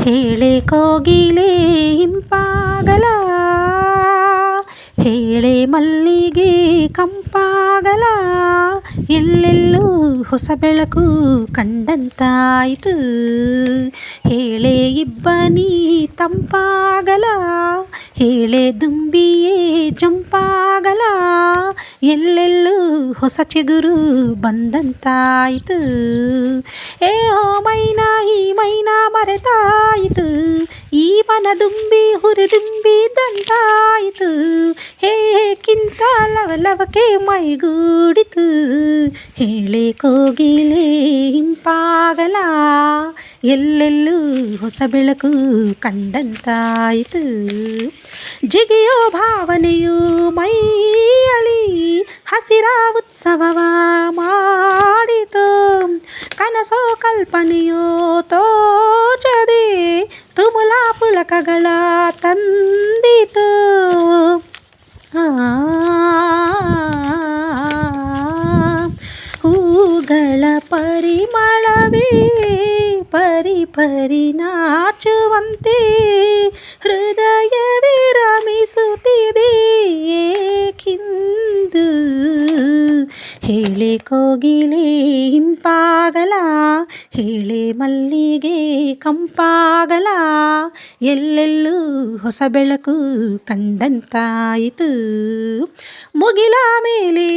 ಹೇಳೆ ಕೋಗಿಲೆ ಇಂಪಾಗಲ, ಹೇಳೆ ಮಲ್ಲಿಗೆ ಕಂಪಾಗಲ, ಎಲ್ಲೆಲ್ಲೂ ಹೊಸ ಬೆಳಕು ಕಂಡಂತಾಯಿತು. ಹೇಳೆ ಇಬ್ಬನಿ ತಂಪಾಗಲ, ಹೇಳೆ ದುಂಬಿಯೇ ಜಂಪಾಗಲ, ಎಲ್ಲೆಲ್ಲೂ ಹೊಸ ಚಿಗುರು ಬಂದಂತಾಯಿತು. ಓ ಮೈನಾ ಈ ಮೈನಾ ಮರೆತಾಯಿತು, ಈ ಮನದುಂಬಿ ಹುರಿದುಂಬಿ ದಂತಾಯಿತು. ಹೇಗಿಂತ ಲವಲವಕ್ಕೆ ಮೈಗೂಡಿತು, ಹೇಳೆ ಕೋಗಿಲೆ ಇಂಪಾಗಲ, ಎಲ್ಲೆಲ್ಲೂ ಹೊಸ ಬೆಳಕು ಕಂಡಂತಾಯಿತು. ಜಿಗಿಯೋ ಭಾವನೆಯು ಮೈಯಲಿ ಹಸಿರ ಉತ್ಸವವ ಮಾಡಿತು, ಕನಸೋ ಕಲ್ಪನೆಯೋ ತೋಚದೆ ತುಮುಲ ಪುಳಕಗಳ ತಂದಿತು. ಹೂಗಳ ಪರಿಮಳವೇ ಪರಿ ಪರಿ ನಾಚುವಂತೆ ಹೃದಯ ವಿರಮಿಸುತ್ತಿದೆ ಏಕಿಂದು. ಹೇಳೆ ಕೋಗಿಲೆ ಇಂಪಾಗಲ, ಹೇಳೆ ಮಲ್ಲಿಗೆ ಕಂಪಾಗಲ, ಎಲ್ಲೆಲ್ಲೂ ಹೊಸ ಬೆಳಕು ಕಂಡಂತಾಯಿತು. ಮುಗಿಲ ಮೇಲೆ